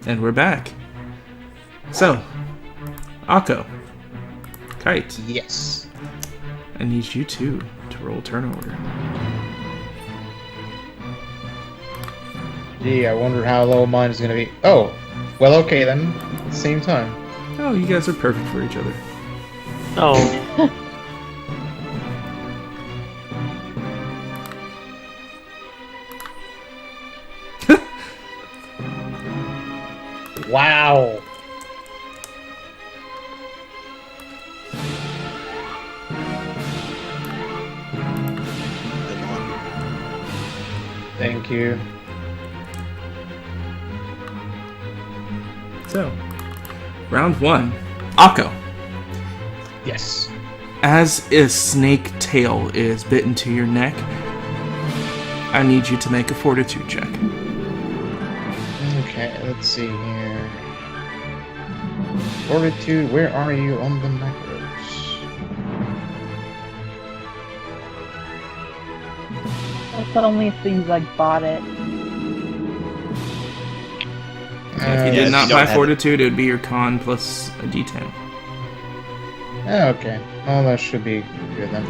And we're back. So, Akko, Kite, Yes. I need you two to roll turn order. Gee, I wonder how low mine is gonna be. Oh, well, okay then. At the same time. Oh, you guys are perfect for each other. Oh. Wow. Thank you. So, round one. Akko, Yes. as a snake tail is bitten to your neck, I need you to make a fortitude check. Okay, let's see here. Fortitude, where are you on the macros? I thought only if you bought it. If you Yeah, did not if you don't buy have fortitude, it would be your con plus a d10. Okay. Oh, that should be good then.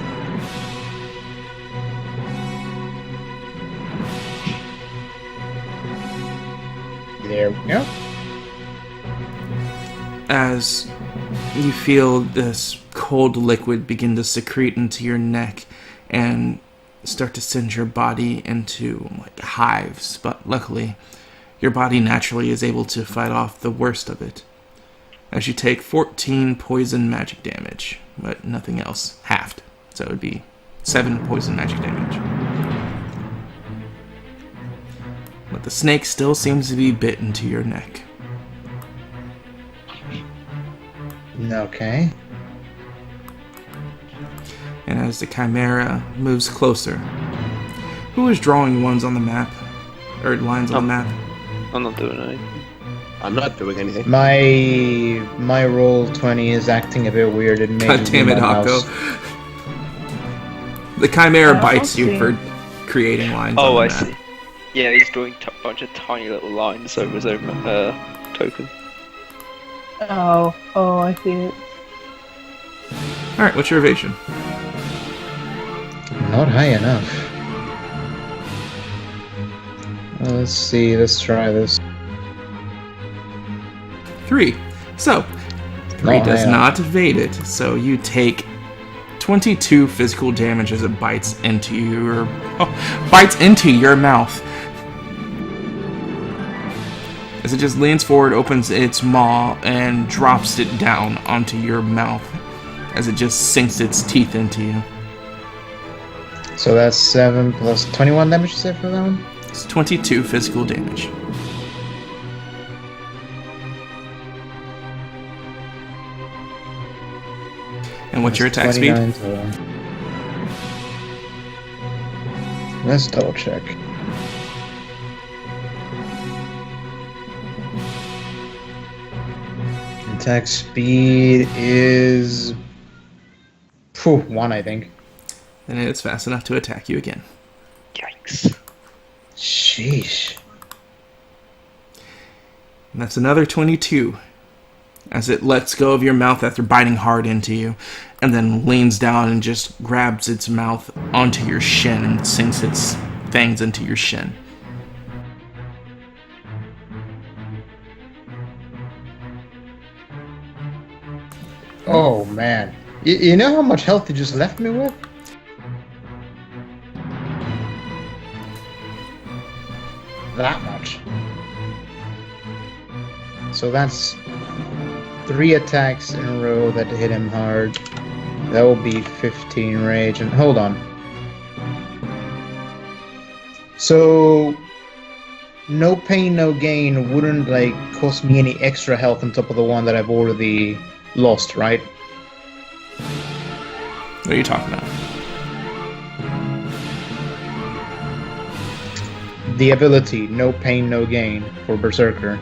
There we go. As you feel this cold liquid begin to secrete into your neck and start to send your body into hives, but luckily your body naturally is able to fight off the worst of it. As you take 14 poison magic damage, but nothing else, halved. So it would be 7 poison magic damage. But the snake still seems to be bit into your neck. Okay. And as the chimera moves closer, who is drawing ones on the map? Or lines on the map? I'm not doing anything. I'm not doing anything. My roll 20 is acting a bit weird. It may God just be damn it, my Akko. mouse. The chimera Oh, bites you okay. for creating lines Oh, on I the map. see. Yeah, he's drawing a bunch of tiny little lines over his own token. Oh, I see it. Alright, what's your evasion? Not high enough. Let's see, let's try this. 3. So, 3 Oh, does yeah. not evade it, so you take 22 physical damage as it bites into your mouth. As it just leans forward, opens its maw, and drops it down onto your mouth as it just sinks its teeth into you. So that's 7 plus 21 damage, you said, for that one? It's 22 physical damage. And what's your attack speed? 29 total. Let's double check. Attack speed is 1, I think. And it's fast enough to attack you again. Yikes. Sheesh. And that's another 22. As it lets go of your mouth after biting hard into you, and then leans down and just grabs its mouth onto your shin and sinks its fangs into your shin. Oh man. You know how much health you just left me with? That much. So that's 3 attacks in a row that hit him hard. That will be 15 rage. And hold on. So no pain, no gain wouldn't cost me any extra health on top of the one that I've already lost, right? What are you talking about? The ability, no pain, no gain for Berserker.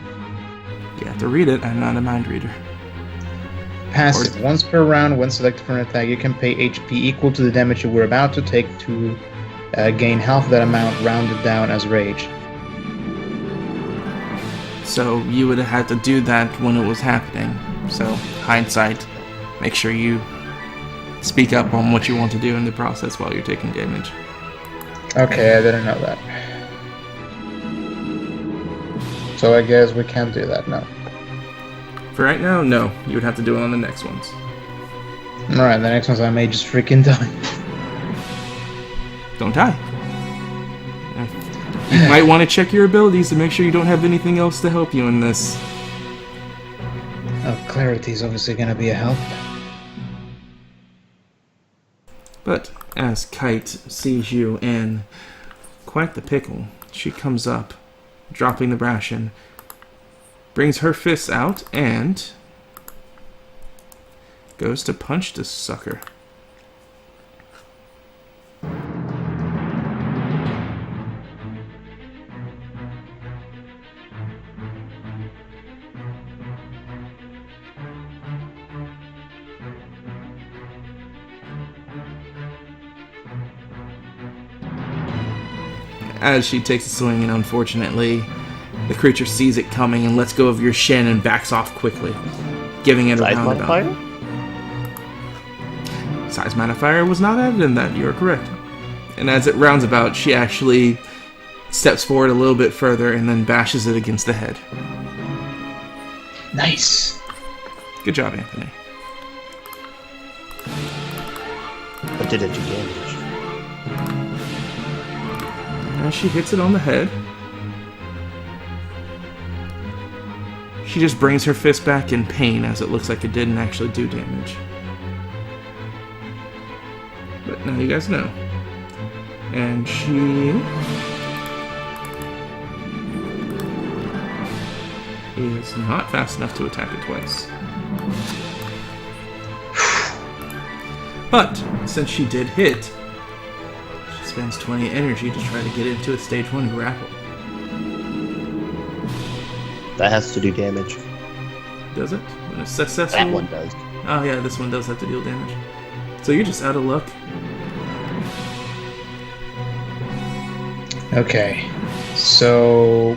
You have to read it. I'm not a mind reader. Passive. Once per round, when selected for an attack, you can pay HP equal to the damage you were about to take to gain half that amount rounded down as rage. So you would have had to do that when it was happening. So, hindsight, make sure you speak up on what you want to do in the process while you're taking damage. Okay, I didn't know that. So I guess we can't do that now. For right now, no. You would have to do it on the next ones. Alright, the next ones I may just freaking die. Don't die. You might want to check your abilities to make sure you don't have anything else to help you in this. Oh, clarity is obviously going to be a help. But as Kite sees you in quite the pickle, she comes up, dropping the ration, brings her fists out, and goes to punch this sucker. As she takes a swing, and unfortunately, the creature sees it coming and lets go of your shin and backs off quickly, giving it a Size roundabout. modifier? Size modifier was not added in that, you're correct. And as it rounds about, she actually steps forward a little bit further and then bashes it against the head. Nice! Good job, Anthony. But did it do damage? As she hits it on the head, she just brings her fist back in pain as it looks like it didn't actually do damage. But now you guys know. And she is not fast enough to attack it twice. But since she did hit, she spends 20 energy to try to get into a stage 1 grapple. That has to do damage. Does it? When it's successful? That one does. Oh yeah, this one does have to deal damage. So you're just out of luck. Okay, so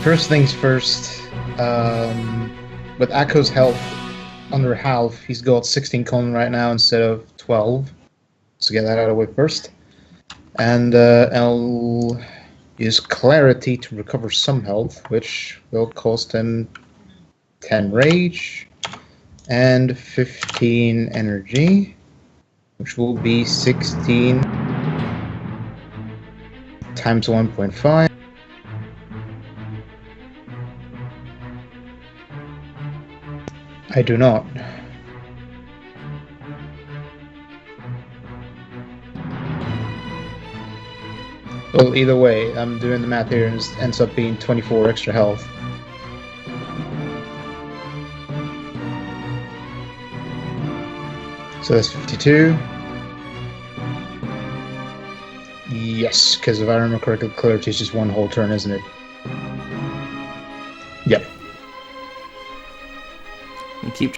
first things first, with Akko's health under half, he's got 16 con right now instead of 12. So get that out of the way first. And I'll use Clarity to recover some health, which will cost him 10 rage and 15 energy, which will be 16 times 1.5. I do not. Well, either way, I'm doing the math here and it ends up being 24 extra health. So that's 52. Yes, because if I remember correctly, Clarity is just one whole turn, isn't it? Yep. And keep.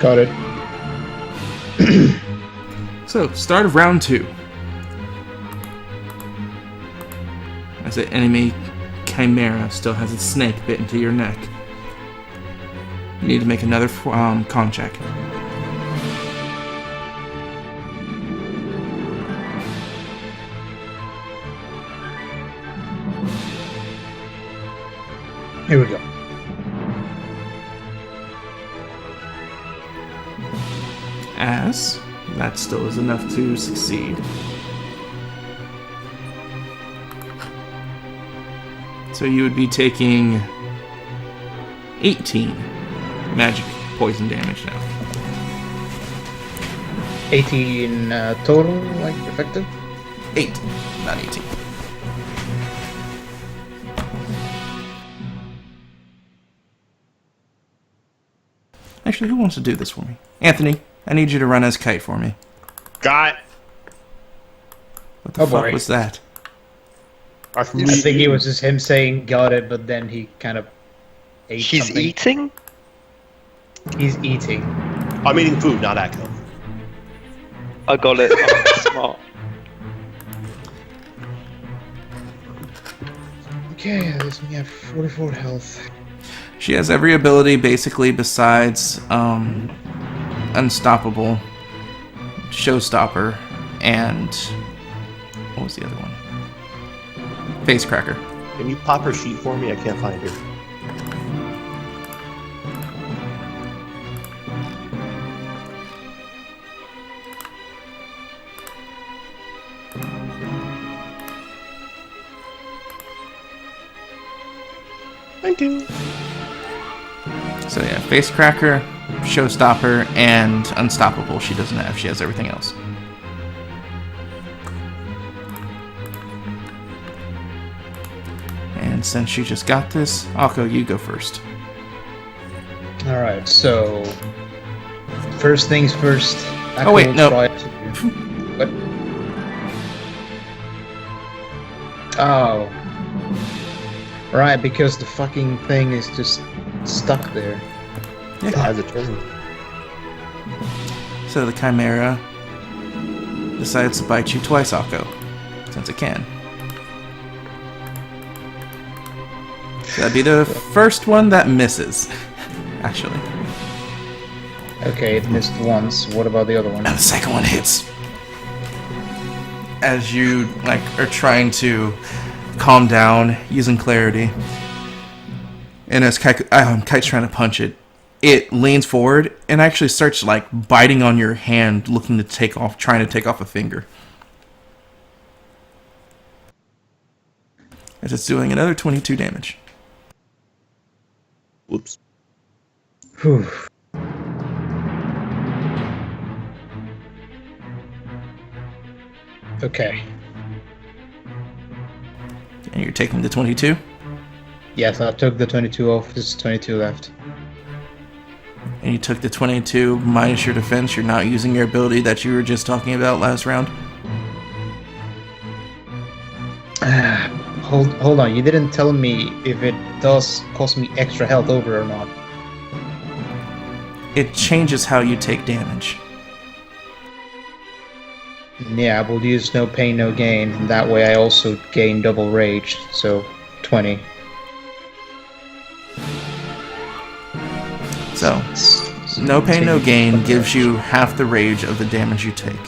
Got it. So, start of round 2. As the enemy Chimera still has its snake bit into your neck. You need to make another con check. Here we go. As that still is enough to succeed. So you would be taking 18 magic poison damage now. 18 total, like, effective? 8, not 18. Actually, who wants to do this for me? Anthony, I need you to run as Kite for me. Got it. What the fuck was that? I think it was just him saying got it, but then he kind of ate He's something. eating? He's eating. I'm eating food, not Echo. I got it. I'm smart. Okay, that leaves me at 44 health. She has every ability basically besides Unstoppable, Showstopper, and what was the other one? Facecracker. Can you pop her sheet for me? I can't find her. Thank you. So yeah, Facecracker, Showstopper, and Unstoppable she doesn't have. She has everything else. And since you just got this, Akko, you go first. Alright, so... First things first. Oh, wait, no. What? Oh. Right, because the fucking thing is just stuck there. It has a turn. So the Chimera decides to bite you twice, Akko, since it can. So that'd be the first one that misses, actually. Okay, it missed once. What about the other one? And the second one hits. As you are trying to calm down using clarity, and as Kite's trying to punch it, it leans forward and actually starts biting on your hand, trying to take off a finger. As it's doing another 22 damage. Whoops. Whew. Okay. And you're taking the 22? Yes, I took the 22 off. There's 22 left. And you took the 22 minus your defense. You're not using your ability that you were just talking about last round? Hold on. You didn't tell me if it does cost me extra health over or not. It changes how you take damage. Yeah, I will use no pain, no gain. And that way I also gain double rage. So, 20. So, no pain, no gain gives you half the rage of the damage you take.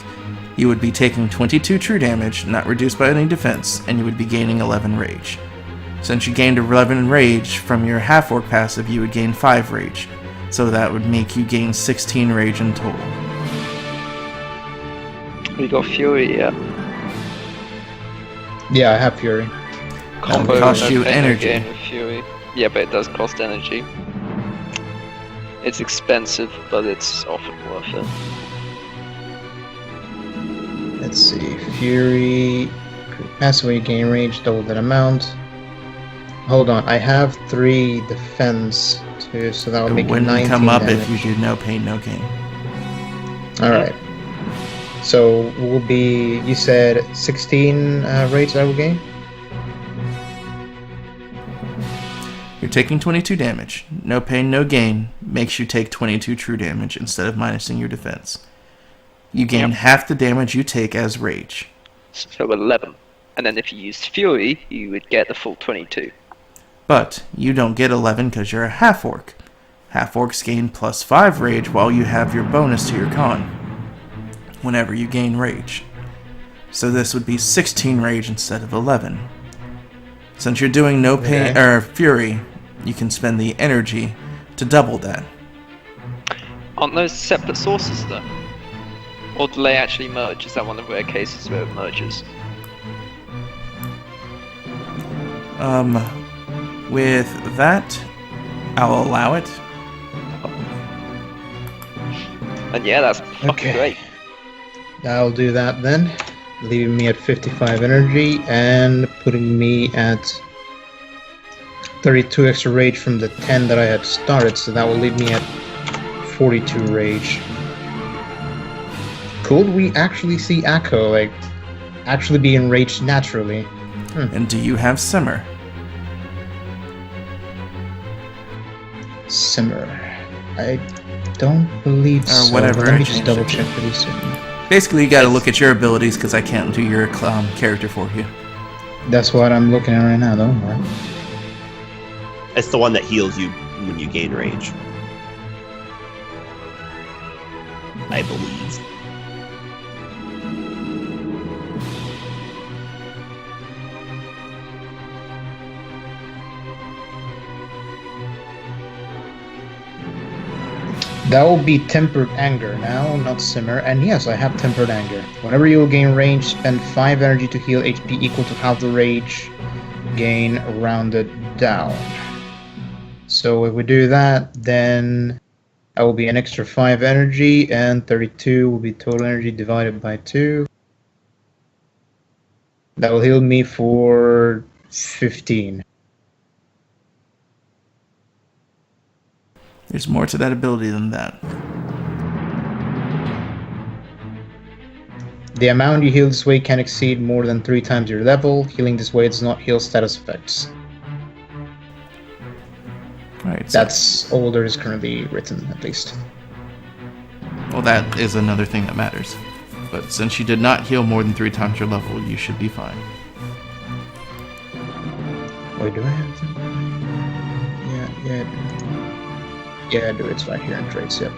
You would be taking 22 true damage, not reduced by any defense, and you would be gaining 11 rage. Since you gained 11 rage from your half-orc passive, you would gain 5 rage. So that would make you gain 16 rage in total. We got Fury, yeah. Yeah, I have Fury. That would cost you pain, no energy. gain with Fury. Yeah, but it does cost energy. It's expensive, but it's often worth it. Let's see. Fury. Pass away, gain range, double that amount. Hold on, I have 3 defense too, so that would It make it wouldn't 19 come up damage. if you do no pain, no gain. Alright. So, will be, you said 16 rage that I will gain? You're taking 22 damage. No pain, no gain makes you take 22 true damage instead of minusing your defense. You gain half the damage you take as rage. So 11. And then if you used Fury, you would get the full 22. But you don't get 11 because you're a half-orc. Half-orcs gain plus 5 rage while you have your bonus to your con whenever you gain rage. So this would be 16 rage instead of 11. Since you're doing no pain or fury, you can spend the energy to double that. Aren't those separate sources though? Or do they actually merge? Is that one of the rare cases where it merges? With that, I'll allow it. And yeah, that's fucking great. I'll do that then. Leaving me at 55 energy and putting me at 32 extra rage from the 10 that I had started, so that will leave me at 42 rage. Could we actually see Akko, actually be enraged naturally? And do you have Simmer? Simmer. I don't believe so. Or whatever. But let me I just changed double it to. check pretty soon. Basically, you gotta look at your abilities because I can't do your character for you. That's what I'm looking at right now, don't worry. It's the one that heals you when you gain rage. I believe. That will be Tempered Anger now, not Simmer. And yes, I have Tempered Anger. Whenever you gain range, spend 5 energy to heal HP equal to half the rage gain rounded down. So if we do that, then that will be an extra 5 energy, and 32 will be total energy divided by 2. That will heal me for 15. There's more to that ability than that. The amount you heal this way can exceed more than 3 times your level. Healing this way does not heal status effects. Alright, so, That's all there is currently written, at least. well, that is another thing that matters. But since you did not heal more than 3 times your level, you should be fine. Wait, do I have to? Yeah, I do. It's right here in trades, yep.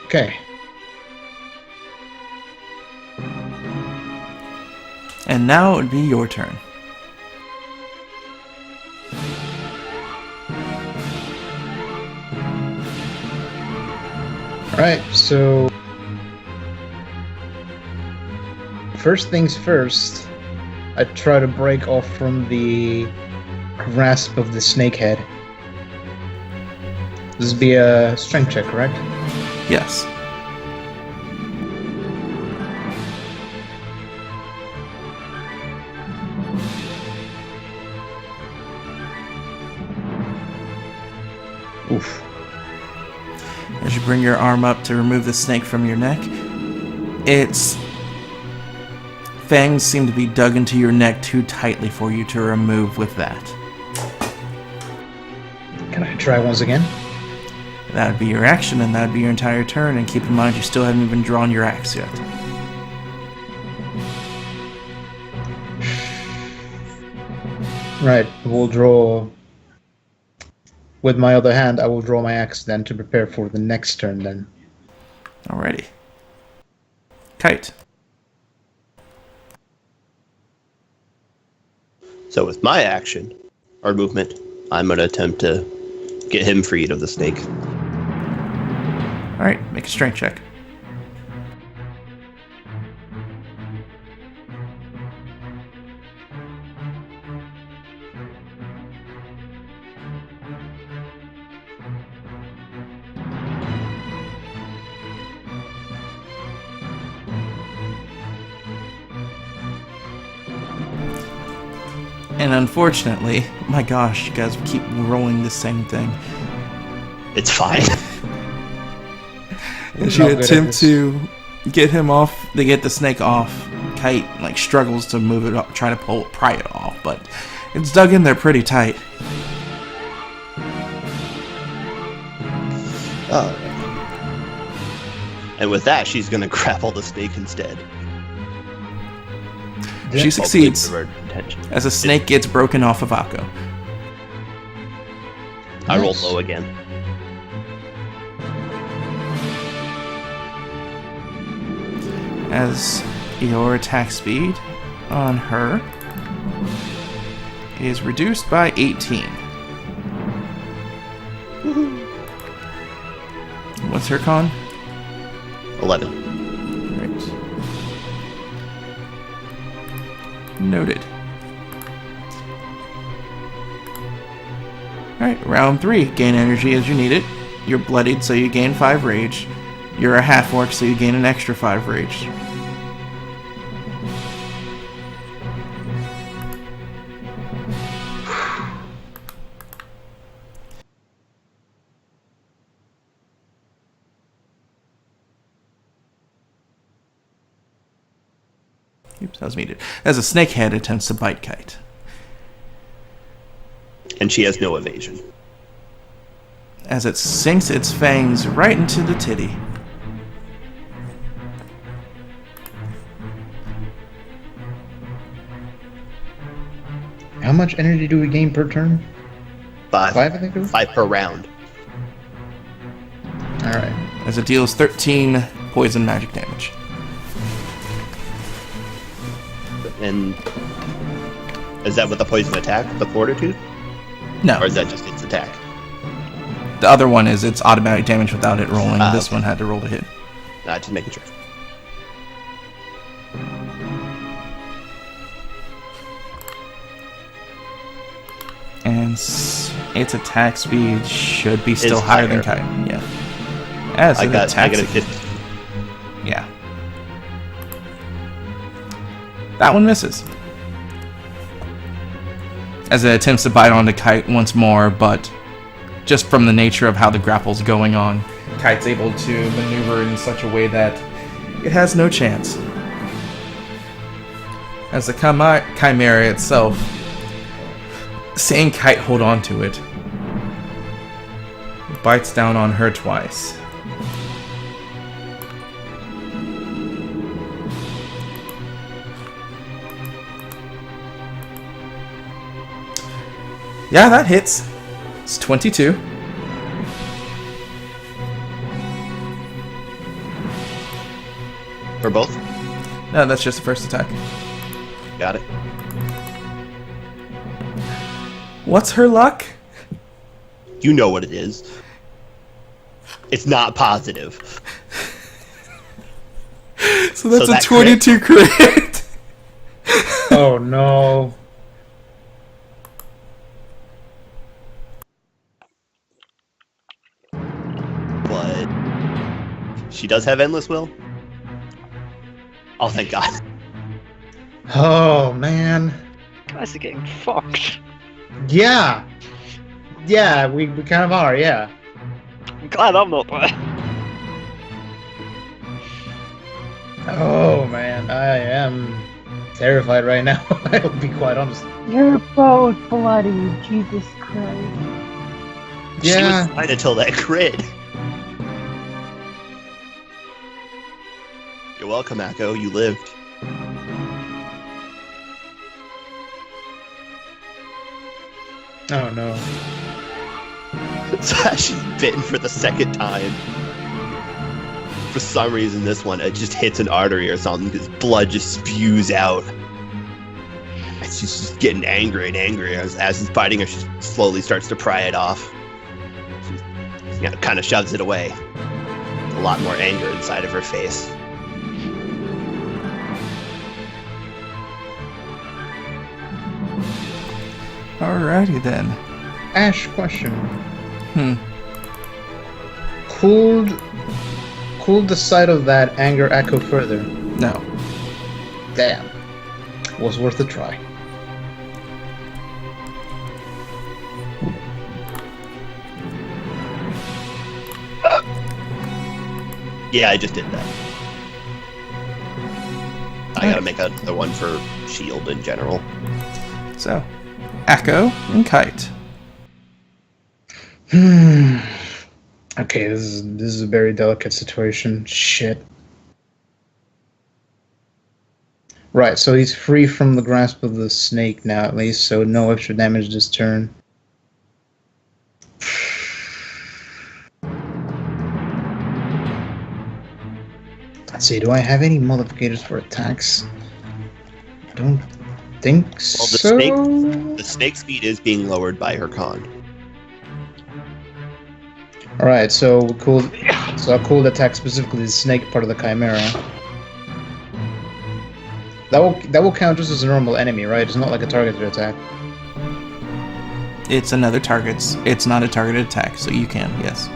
Okay. And now it would be your turn. Alright, so... First things first, I try to break off from the grasp of the snakehead. This would be a strength check, correct? Yes. Oof. As you bring your arm up to remove the snake from your neck, its fangs seem to be dug into your neck too tightly for you to remove with that. Can I try once again? That would be your action, and that would be your entire turn, and keep in mind you still haven't even drawn your axe yet. Right, we'll draw... With my other hand, I will draw my axe then to prepare for the next turn then. Alrighty. Kite. So with my action, or movement, I'm going to attempt to get him freed of the snake. Alright, make a strength check. And unfortunately, my gosh, you guys keep rolling the same thing. It's fine. As you attempt to get him off, to get the snake off, Kite like struggles to move it up, try to pry it off, but it's dug in there pretty tight. And with that, she's going to grapple the snake instead. She succeeds Hopefully for her intention. as a snake gets broken off of Akko. I rolled Nice. low again. As your attack speed on her is reduced by 18. What's her con? 11. Right. Noted. Alright, round 3. Gain energy as you need it. You're bloodied, so you gain 5 rage. You're a half-orc, so you gain an extra 5 rage. Oops, that was muted. As a snakehead attempts to bite Kite. And she has no evasion. As it sinks its fangs right into the titty. How much energy do we gain per turn? 5. 5, I think it was? 5 per round. Alright. As it deals 13 poison magic damage. And is that with the poison attack, the fortitude? No. Or is that just its attack? The other one is it's automatic damage without it rolling. This Okay. one had to roll to hit. Just making sure. And its attack speed should be still Is higher than higher. Kite. Yeah. As I it got attacks negative it- 50. Yeah. That one misses. As it attempts to bite onto Kite once more, but just from the nature of how the grapple's going on, Kite's able to maneuver in such a way that it has no chance. As the Chimera itself, seeing Kite hold on to it, bites down on her twice. Yeah, that hits. It's 22. For both? No, that's just the first attack. Got it. What's her luck? You know what it is. It's not positive. So that's So a that 22 crit. Oh no. But she does have endless will. Oh, thank God. Oh man. Guys are getting fucked. Yeah. Yeah, we kind of are, yeah. I'm glad I'm not there. Oh man, I am terrified right now. I'll be quite honest. You're both bloody, Jesus Christ. She Yeah. was fine until that crit. You're welcome, Akko. You lived. Oh no. So she's bitten for the second time. For some reason, this one, it just hits an artery or something because blood just spews out. And she's just getting angry and angry as he's biting her. She slowly starts to pry it off. She kind of shoves it away. A lot more anger inside of her face. Alrighty then. Ash, question. Hmm. Cooled the sight of that anger echo further. No. Damn. Was worth a try. Yeah, I just did that. I gotta make another one for shield in general. So, Akko and Kite. Okay, this is a very delicate situation. Shit. Right, so he's free from the grasp of the snake now, at least, so no extra damage this turn. Let's see, do I have any modifiers for attacks? I don't think Well, so. the snake speed is being lowered by her con. Alright, so I'll cool the attack specifically the snake part of the chimera. That will count just as a normal enemy, right? It's not like a targeted attack. It's another target. It's not a targeted attack, so you can, yes.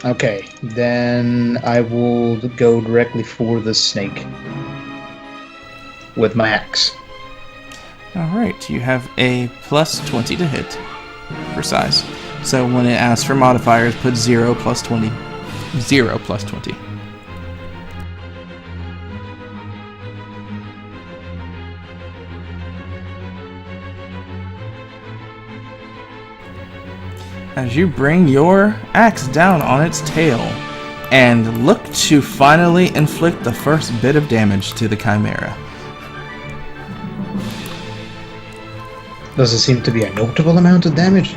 Okay, then I will go directly for the snake with my axe. Alright, you have a plus 20 to hit for size. So when it asks for modifiers, put 0 plus 20. 0 plus 20. As you bring your axe down on its tail and look to finally inflict the first bit of damage to the chimera. Does it seem to be a notable amount of damage?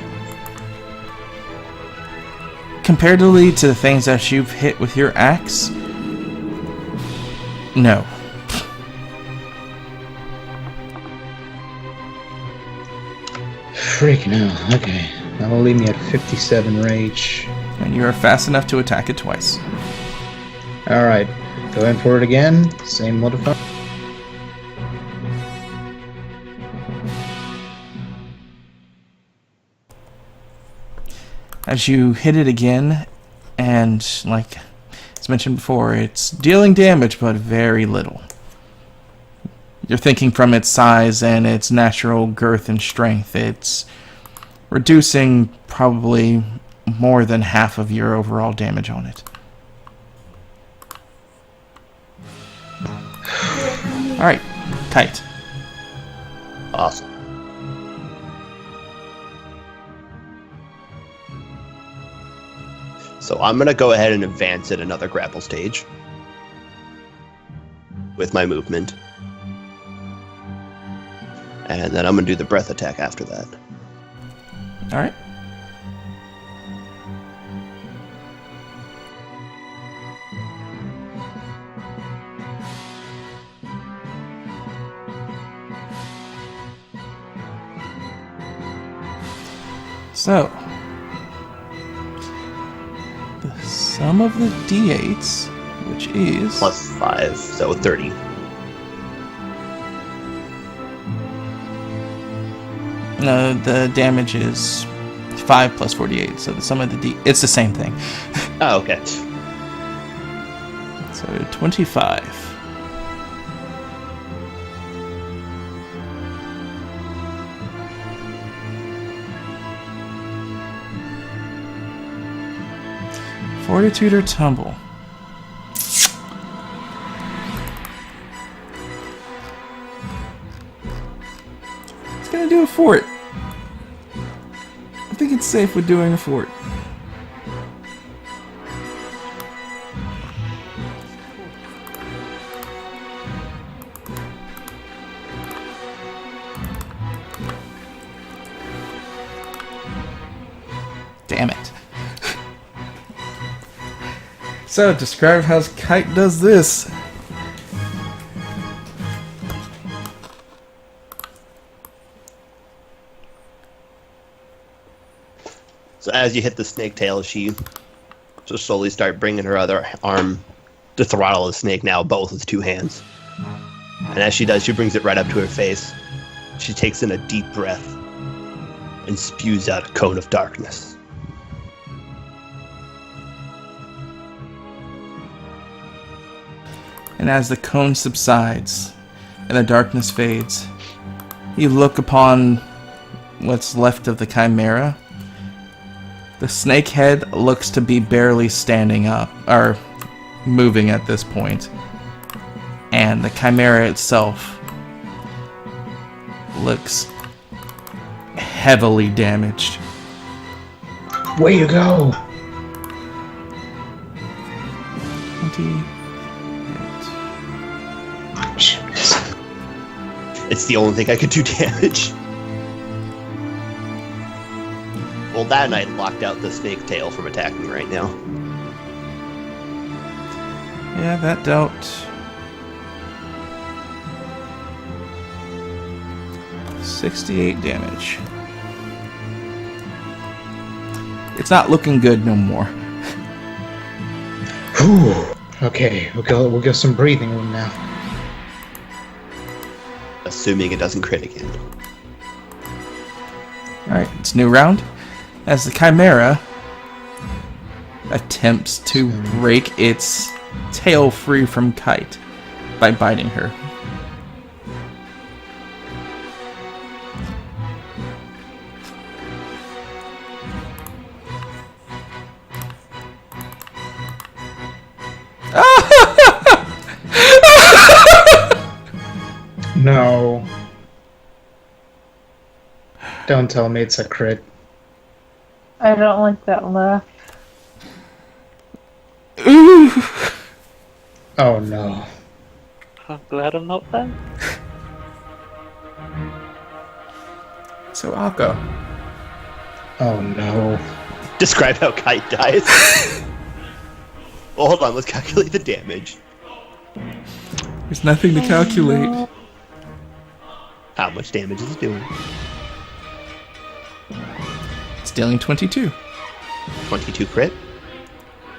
Comparatively to the things that you've hit with your axe, no. Freaking hell, okay. That will leave me at 57 rage. And you are fast enough to attack it twice. Alright, go in for it again. Same modifier. As you hit it again, and like as mentioned before, it's dealing damage, but very little. You're thinking from its size and its natural girth and strength, it's reducing probably more than half of your overall damage on it. Alright, Kite. Awesome. So I'm going to go ahead and advance at another grapple stage with my movement. And then I'm going to do the breath attack after that. Alright. So, the sum of the d8s, which is... Plus 5, so 30. No, the damage is 5 plus 48, so the sum of the d... It's the same thing. Oh, okay. So 25. Fortitude or tumble? It's gonna do a fort. I think it's safe with doing a fort. Damn it. So, describe how Kite does this. So as you hit the snake tail, she just slowly start bringing her other arm to throttle the snake now, both with two hands. And as she does, she brings it right up to her face. She takes in a deep breath and spews out a cone of darkness. And as the cone subsides and the darkness fades, you look upon what's left of the Chimera. The snake head looks to be barely standing up, or moving at this point. And the Chimera itself looks heavily damaged. Way you go! 20. It's the only thing I could do damage. Well, that night locked out the snake tail from attacking right now. Yeah, that dealt 68 damage. It's not looking good no more. Whew. Okay, we'll get some breathing room now. Assuming it doesn't crit again. Alright, it's a new round. As the Chimera attempts to break its tail free from Kite by biting her. No. Don't tell me it's a crit. I don't like that laugh. Ooh! Oh no. I'm glad I'm not them. So Akko. Oh no. Describe how Kite dies. Well, hold on. Let's calculate the damage. There's nothing to calculate. How much damage is it doing? It's dealing 22. 22 crit,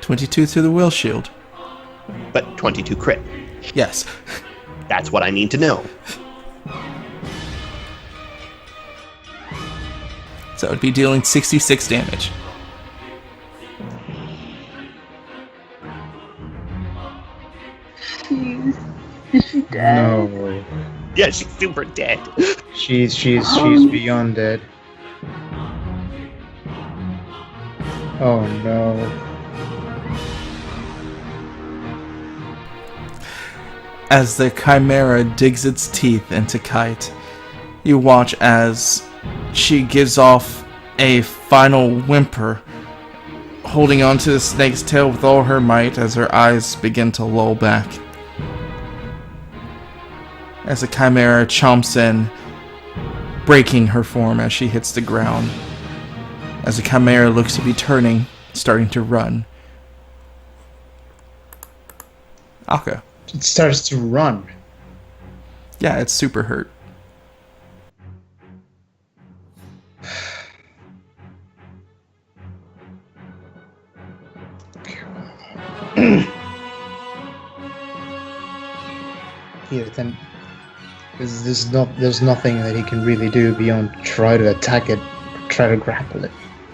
22 to the will shield. but 22 crit. Yes. That's what I need to know. So it would be dealing 66 damage. Jeez. Is she dead? No. Yeah, she's super dead. She's beyond dead. Oh no. As the chimera digs its teeth into Kite, you watch as she gives off a final whimper, holding onto the snake's tail with all her might as her eyes begin to lull back. As the chimera chomps in, breaking her form as she hits the ground. As the chimera looks to be turning, starting to run. Akka. It starts to run. Yeah, it's super hurt. Yeah, then there's nothing that he can really do beyond try to attack it, try to grapple it.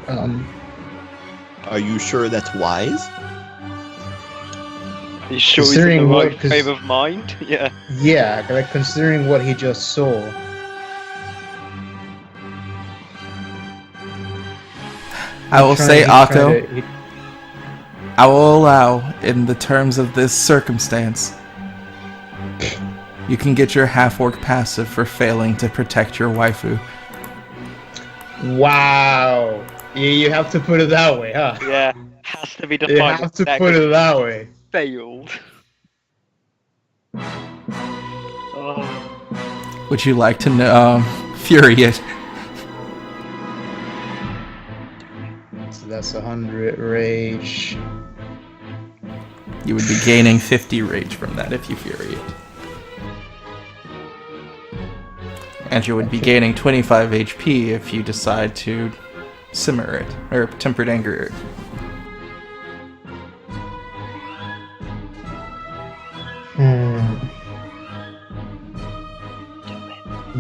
Are you sure that's wise? Are you sure he's in the Considering what- right 'cause- frame of mind? Yeah. Yeah, like considering what he just saw. I will say, Akko, He- I will allow, in the terms of this circumstance, you can get your half-orc passive for failing to protect your waifu. Wow. You have to put it that way, huh? Yeah. Has to be You defined. have to put it that way. Failed. Oh. Would you like to know, Fury it? So that's 100 rage. You would be gaining 50 rage from that if you Fury it. And you would be gaining 25 HP if you decide to simmer it, or tempered anger it.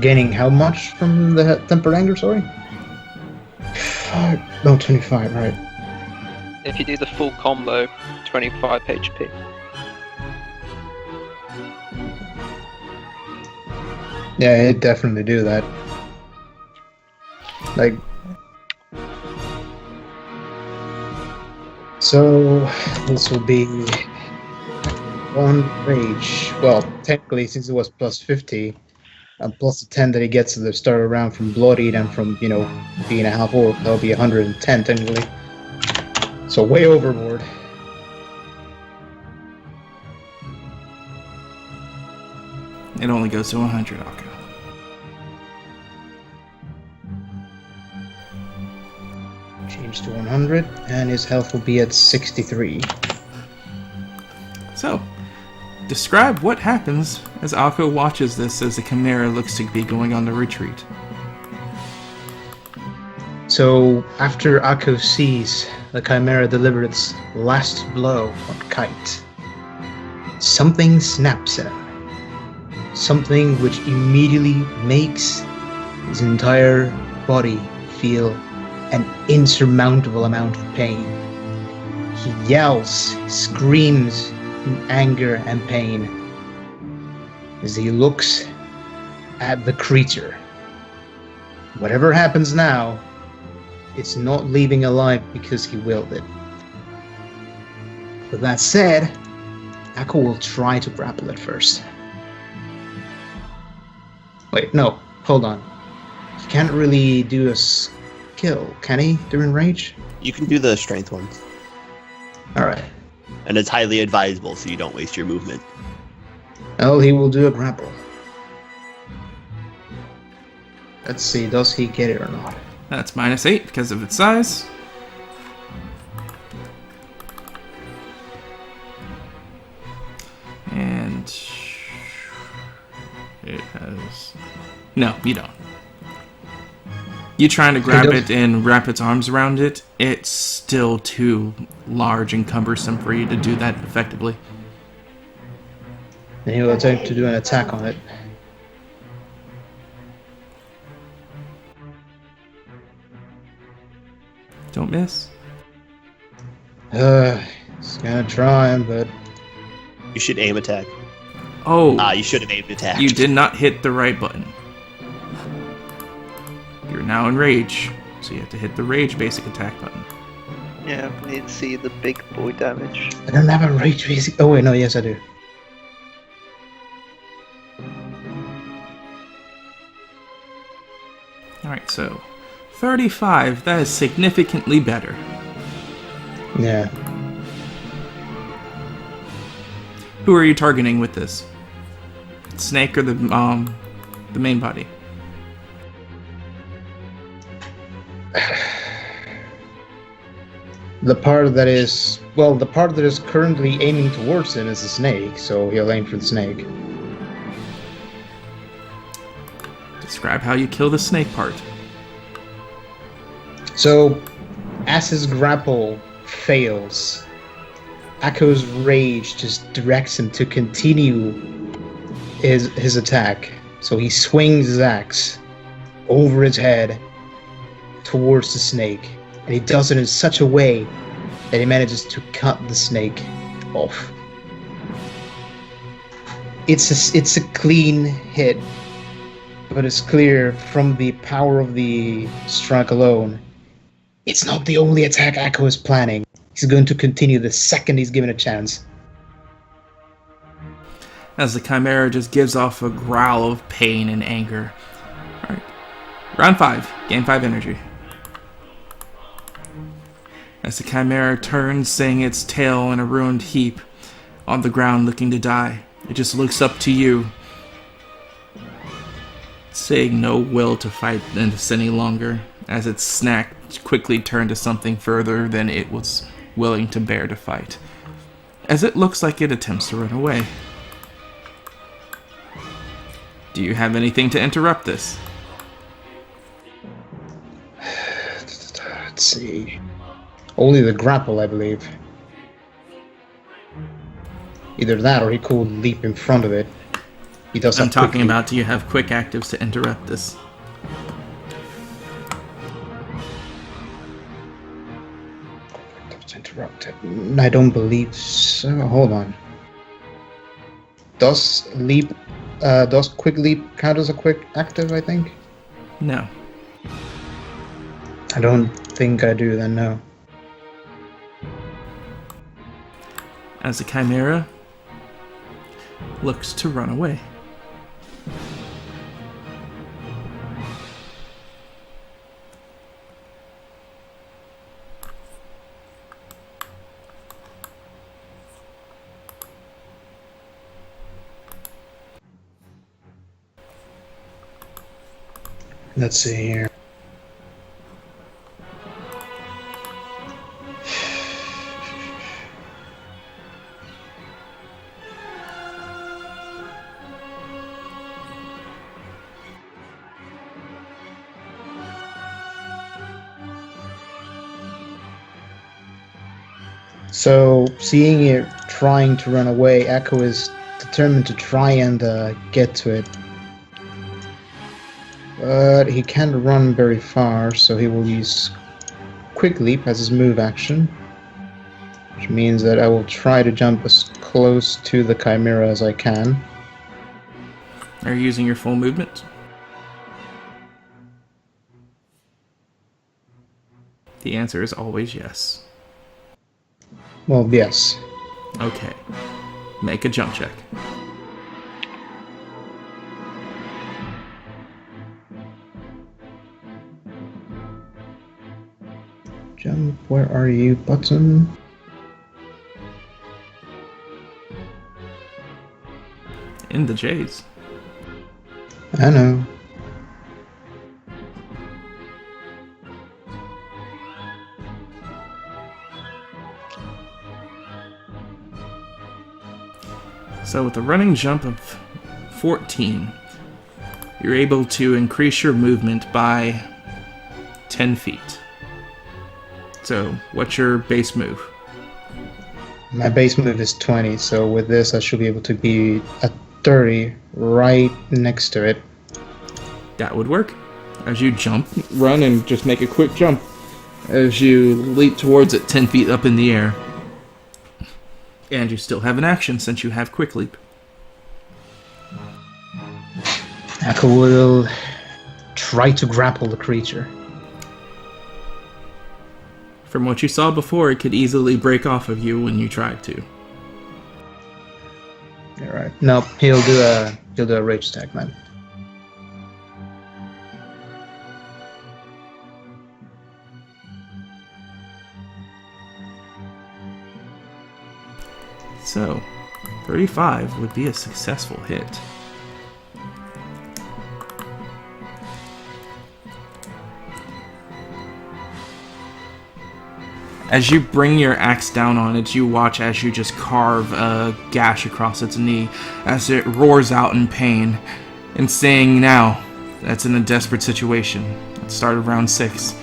Gaining how much from the tempered anger, sorry? 25, right. If you do the full combo, 25 HP. Yeah, it'd definitely do that. Like... So, this will be... 1 rage. Well, technically, since it was plus 50, and plus the 10 that he gets at the start of the round from Bloodied and from, you know, being a half orc, that'll be 110 technically. So way overboard. It only goes to 100, Akko. Change to 100, and his health will be at 63. So, describe what happens as Akko watches this as the Chimera looks to be going on the retreat. So, after Akko sees the Chimera deliver its last blow on Kite, something snaps in him. Something which immediately makes his entire body feel an insurmountable amount of pain. He yells, he screams in anger and pain as he looks at the creature. Whatever happens now, it's not leaving alive because he willed it. With that said, Akko will try to grapple it first. Wait, no, hold on. He can't really do a skill, can he, during rage? You can do the strength ones. Alright. And it's highly advisable so you don't waste your movement. Well, he will do a grapple. Let's see, does he get it or not? That's -8 because of its size. And it has... No, you don't. You trying to grab it and wrap its arms around it, it's still too large and cumbersome for you to do that effectively. Then he'll attempt to do an attack on it. Don't miss. He's gonna try, but... You should aim attack. Oh, You should have aimed attack. you did not hit the right button. You're now in rage, so you have to hit the rage basic attack button. Yeah, we need to see the big boy damage. I don't have a rage basic... Oh wait, no, yes I do. Alright, so 35, that is significantly better. Yeah. Who are you targeting with this? Snake or the main body? The part that is... Well, the part that is currently aiming towards him is the snake, so he'll aim for the snake. Describe how you kill the snake part. So, as his grapple fails, Akko's rage just directs him to continue his attack. So he swings his axe over his head towards the snake. And he does it in such a way that he manages to cut the snake off. It's a clean hit, but it's clear from the power of the strike alone, it's not the only attack Akko is planning. He's going to continue the second he's given a chance. As the Chimera just gives off a growl of pain and anger. Alright. Round 5. Gain 5 energy. As the Chimera turns, saying its tail in a ruined heap on the ground looking to die, it just looks up to you, saying no will to fight this any longer, as its snack quickly turned to something further than it was willing to bear to fight, as it looks like it attempts to run away. Do you have anything to interrupt this? Let's see. Only the grapple, I believe. Either that or he could leap in front of it. He does I'm have talking quick leap. about, do you have quick actives to interrupt this? Interrupted. I don't believe so. Hold on. Does quick leap count as a quick active, I think? No. I don't think I do then, no. As the Chimera looks to run away. Let's see here. So, seeing it trying to run away, Akko is determined to try and get to it. But he can't run very far, so he will use Quick Leap as his move action. Which means that I will try to jump as close to the Chimera as I can. Are you using your full movement? The answer is always yes. Well, yes. Okay. Make a jump check. Jump, where are you, button? In the J's. I know. So with a running jump of 14, you're able to increase your movement by 10 feet. So what's your base move? My base move is 20, so with this I should be able to be at 30 right next to it. That would work. As you jump, run, and just make a quick jump. As you leap towards it 10 feet up in the air. And you still have an action since you have quick leap. Echo will try to grapple the creature. From what you saw before, it could easily break off of you when you tried to. Alright. No, he'll do a rage attack, man. So, 35 would be a successful hit. As you bring your axe down on it, you watch as you just carve a gash across its knee as it roars out in pain and saying now that's in a desperate situation. At the start of round 6,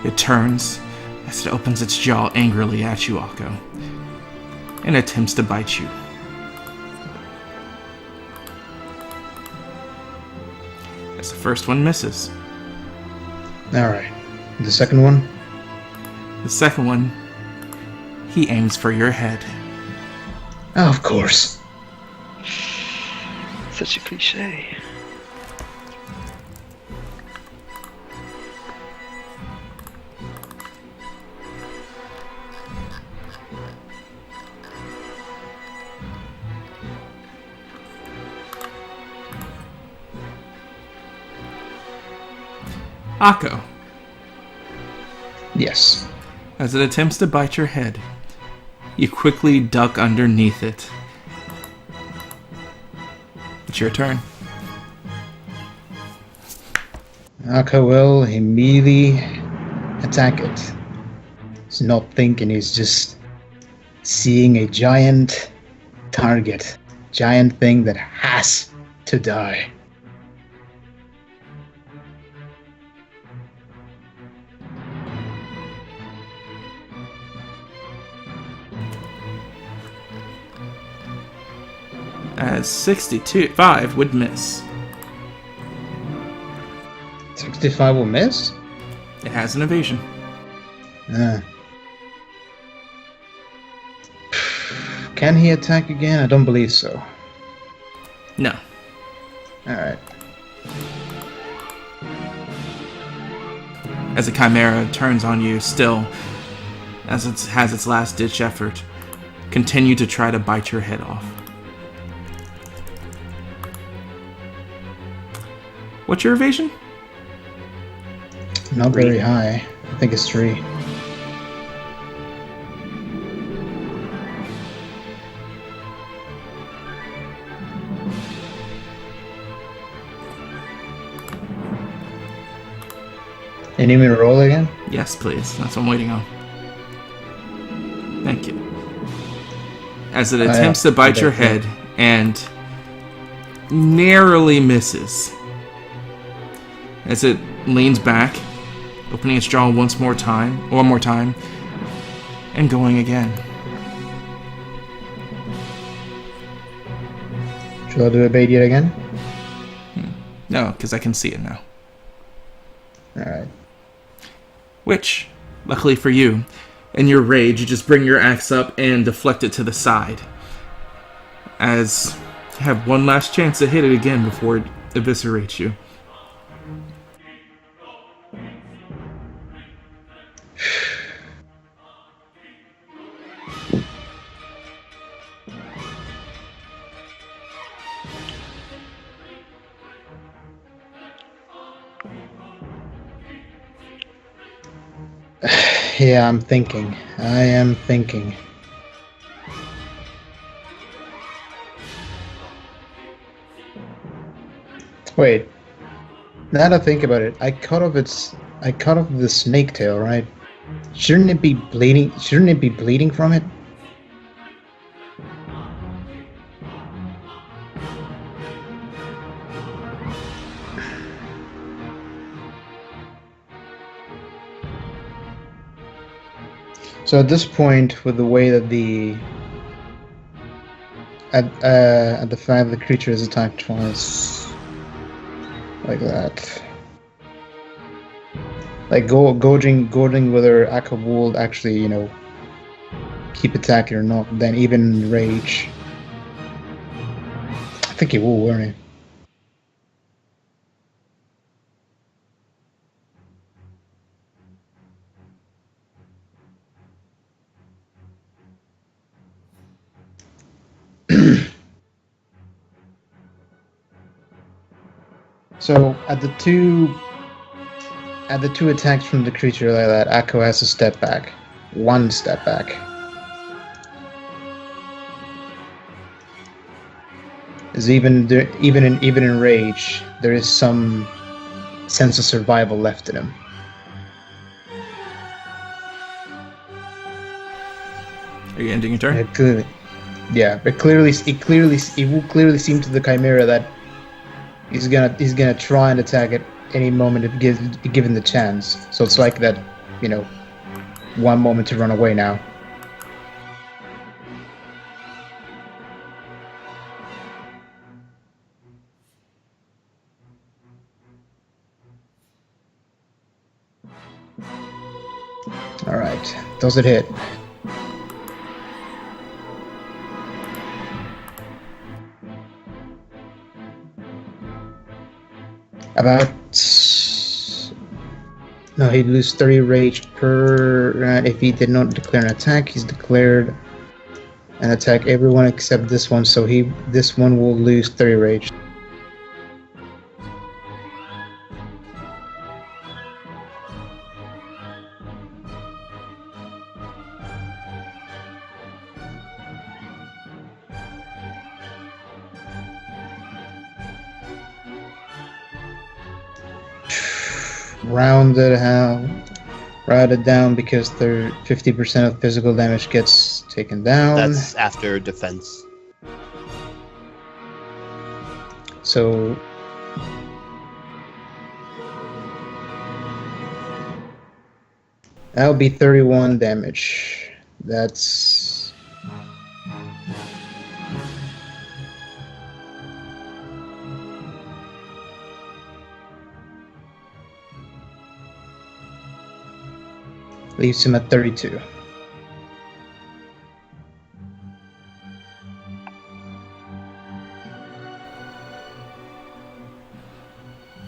it turns as it opens its jaw angrily at you, Akko, and attempts to bite you. As the first one misses. Alright. The second one? The second one, he aims for your head. Oh, of course. Such a cliche. Akko, Yes. as it attempts to bite your head, you quickly duck underneath it. It's your turn. Aka will immediately attack it. He's not thinking, he's just seeing a giant target. Giant thing that has to die. As 65 would miss. 65 will miss? It has an evasion. Can he attack again? I don't believe so. No. Alright. As a chimera turns on you still, as it has its last-ditch effort, continue to try to bite your head off. What's your evasion? Not very high. I think it's 3. You need me to roll again? Yes, please. That's what I'm waiting on. Thank you. As it attempts to bite your head and narrowly misses. As it leans back, opening its jaw one more time, and going again. Should I do a bait yet again? No, because I can see it now. Alright. Which, luckily for you, in your rage, you just bring your axe up and deflect it to the side. As you have one last chance to hit it again before it eviscerates you. Yeah, I'm thinking. I am thinking. Wait. Now that I think about it, I cut off the snake tail, right? Shouldn't it be bleeding? Shouldn't it be bleeding from it? So at this point, with the way that the fact the creature is attacked twice, like that, like gauging whether Akko will actually, keep attacking or not. Then even rage, I think he will, won't he? So at the two attacks from the creature like that, Akko has to step back. One step back. Is even in rage, there is some sense of survival left in him. Are you ending your turn? Clearly, yeah, but it will clearly seem to the Chimera that he's gonna try and attack at any moment if given the chance. So it's like that, one moment to run away now. All right, does it hit? About... No, he'd lose 30 rage per round. If he did not declare an attack, he's declared an attack everyone except this one, so this one will lose 30 rage. Rounded down because 50% of physical damage gets taken down. That's after defense. So that'll be 31 damage. That's leaves him at 32.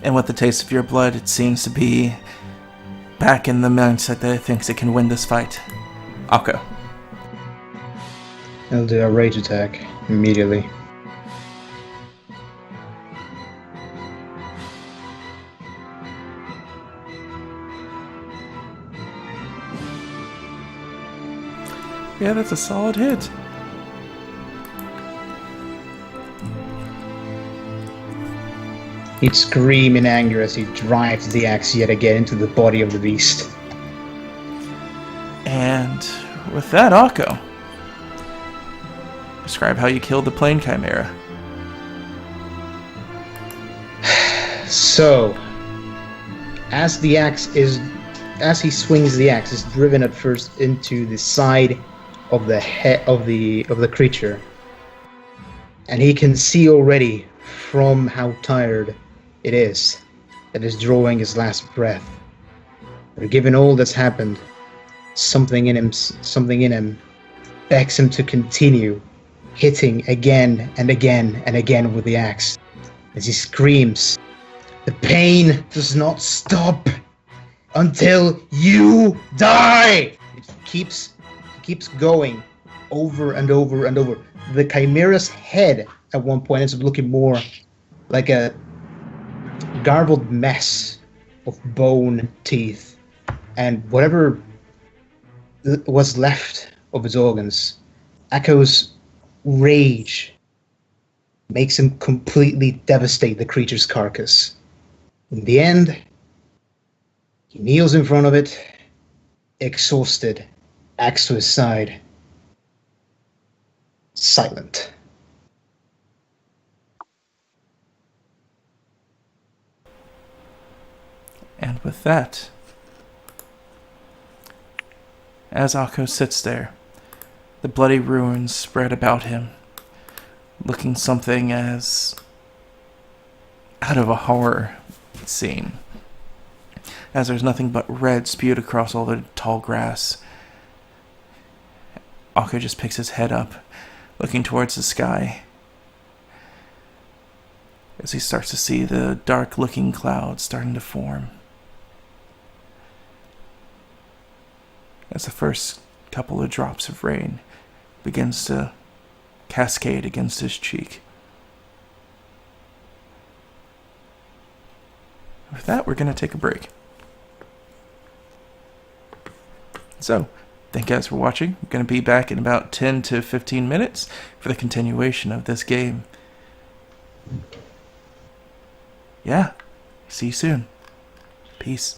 And with the taste of your blood, it seems to be back in the mindset that it thinks it can win this fight. Akko. He'll do a rage attack immediately. Yeah, that's a solid hit. He'd scream in anger as he drives the axe yet again into the body of the beast. And with that, Akko, describe how you killed the plane chimera. So, as he swings the axe, it's driven at first into the side of the head of the creature, and he can see already from how tired it is that is drawing his last breath. But given all that's happened, something in him begs him to continue hitting again and again and again with the axe. As he screams, "The pain does not stop until you die!" It keeps going over and over and over. The Chimera's head at one point ends up looking more like a garbled mess of bone, teeth, and whatever was left of its organs. Akko's rage makes him completely devastate the creature's carcass. In the end, he kneels in front of it, exhausted, axe to his side, silent. And with that, As Akko sits there, the bloody ruins spread about him, looking something as out of a horror scene, as there's nothing but red spewed across all the tall grass. Akko just picks his head up, looking towards the sky, as he starts to see the dark-looking clouds starting to form. As the first couple of drops of rain begins to cascade against his cheek. With that, we're going to take a break. So, thank you guys for watching. We're going to be back in about 10 to 15 minutes for the continuation of this game. Yeah, see you soon. Peace.